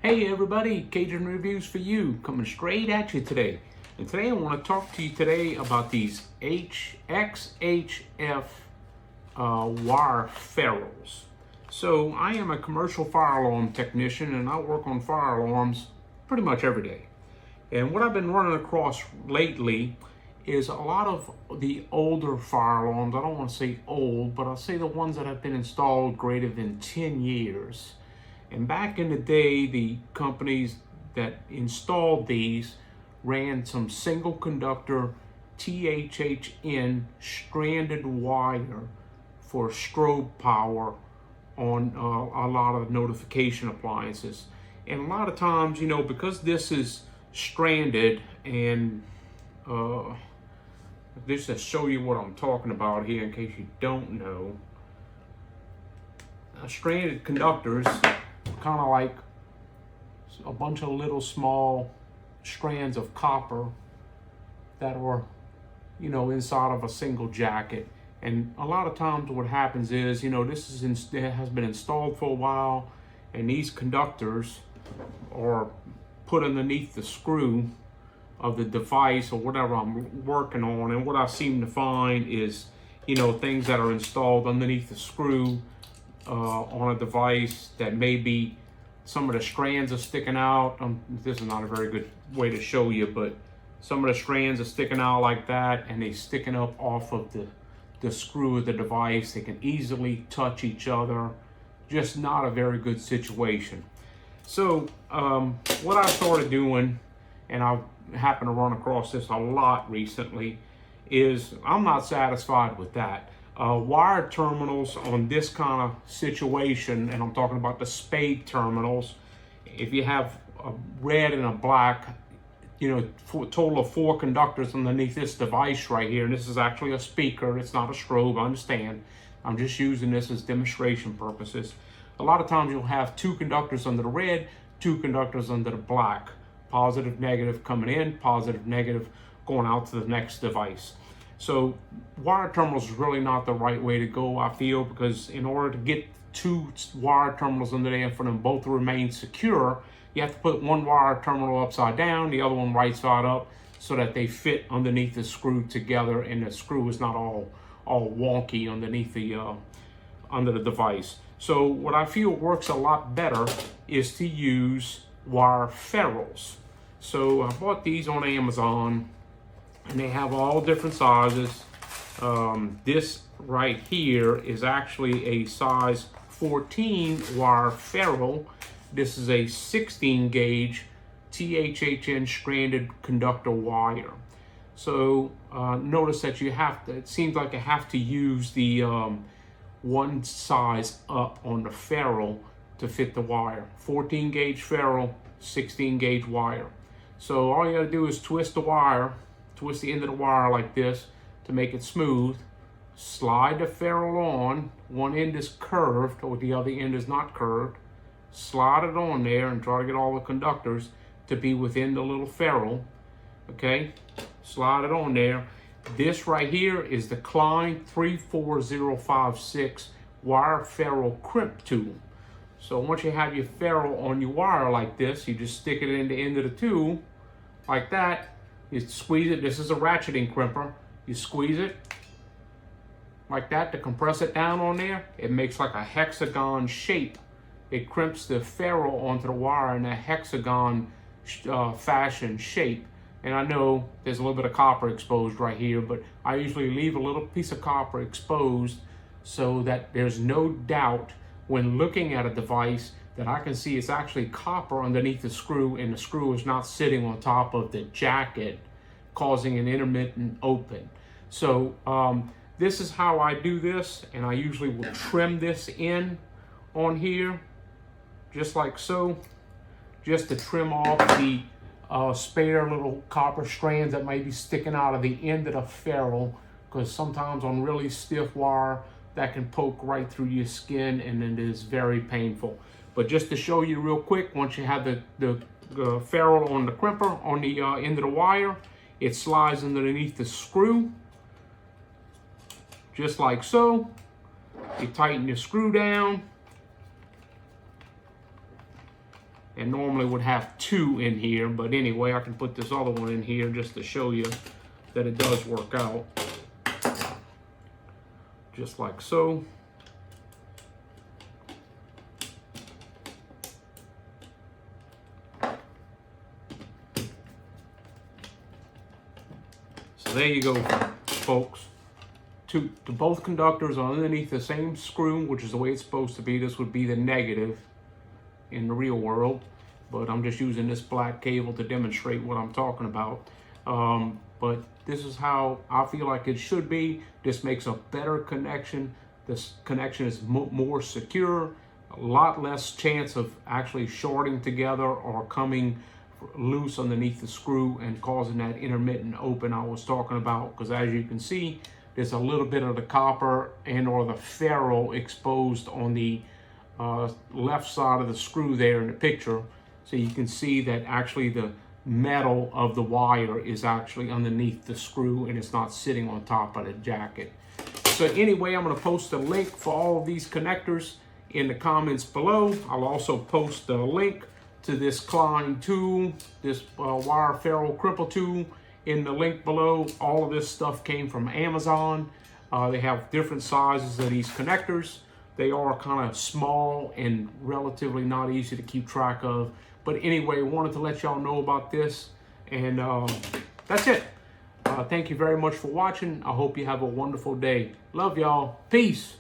Hey everybody, Cajun Reviews for you, coming straight at you today. And today I want to talk to you today about these XHF wire ferrules. So I am a commercial fire alarm technician and I work on fire alarms pretty much every day. And what I've been running across lately is a lot of the older fire alarms. I don't want to say old, but I'll say the ones that have been installed greater than 10 years. And back in the day, the companies that installed these ran some single conductor THHN stranded wire for strobe power on a lot of notification appliances. And a lot of times, you know, because this is stranded, and just to show you what I'm talking about here in case you don't know, stranded conductors kind of like a bunch of little small strands of copper that were, you know, inside of a single jacket. And a lot of times what happens is, you know, this has been installed for a while, and these conductors are put underneath the screw of the device or whatever I'm working on. And what I seem to find is, you know, things that are installed underneath the screw on a device that maybe some of the strands are sticking out. This is not a very good way to show you, but some of the strands are sticking out like that, and they're sticking up off of the screw of the device. They can easily touch each other. Just not a very good situation. So what I started doing, and I happened to run across this a lot recently, is I'm not satisfied with that. Wire terminals on this kind of situation, and I'm talking about the spade terminals, if you have a red and a black, you know, a total of 4 conductors underneath this device right here, and this is actually a speaker, it's not a strobe, I understand. I'm just using this as demonstration purposes. A lot of times you'll have 2 conductors under the red, 2 conductors under the black. Positive, negative coming in, positive, negative going out to the next device. So wire terminals is really not the right way to go, I feel, because in order to get 2 wire terminals under there for them both to remain secure, you have to put one wire terminal upside down, the other one right side up, so that they fit underneath the screw together and the screw is not all wonky underneath the under the device. So what I feel works a lot better is to use wire ferrules. So I bought these on Amazon, and they have all different sizes. This right here is actually a size 14 wire ferrule. This is a 16 gauge THHN stranded conductor wire. So notice that you have to, it seems like I have to use the one size up on the ferrule to fit the wire. 14 gauge ferrule, 16 gauge wire. So all you gotta do is twist the wire, twist the end of the wire like this to make it smooth. Slide the ferrule on. One end is curved or the other end is not curved. Slide it on there and try to get all the conductors to be within the little ferrule. Okay, slide it on there. This right here is the Klein 34056 wire ferrule crimp tool. So once you have your ferrule on your wire like this, you just stick it in the end of the tool like that. You squeeze it. This is a ratcheting crimper. You squeeze it like that to compress it down on there. It makes like a hexagon shape. It crimps the ferrule onto the wire in a hexagon fashion shape. And I know there's a little bit of copper exposed right here, but I usually leave a little piece of copper exposed so that there's no doubt when looking at a device that I can see it's actually copper underneath the screw, and the screw is not sitting on top of the jacket causing an intermittent open. So this is how I do this, and I usually will trim this in on here just like so, just to trim off the spare little copper strands that may be sticking out of the end of the ferrule, because sometimes on really stiff wire that can poke right through your skin and it is very painful. But just to show you real quick, once you have the ferrule on the crimper on the end of the wire, it slides underneath the screw just like so. You tighten your screw down and normally would have 2 in here, but anyway, I can put this other one in here just to show you that it does work out. Just like so. So there you go, folks. To both conductors are underneath the same screw, which is the way it's supposed to be. This would be the negative in the real world, but I'm just using this black cable to demonstrate what I'm talking about. But this is how I feel like it should be. This makes a better connection. This connection is more secure, a lot less chance of actually shorting together or coming loose underneath the screw and causing that intermittent open I was talking about. Because as you can see, there's a little bit of the copper and or the ferrule exposed on the left side of the screw there in the picture. So you can see that actually the metal of the wire is actually underneath the screw and it's not sitting on top of the jacket. So anyway, I'm going to post a link for all of these connectors in the comments below. I'll also post a link to this Klein tool, this wire ferrule cripple tool, in the link below. All of this stuff came from Amazon. They have different sizes of these connectors. They are kind of small and relatively not easy to keep track of. But anyway, I wanted to let y'all know about this. And that's it. Thank you very much for watching. I hope you have a wonderful day. Love y'all. Peace.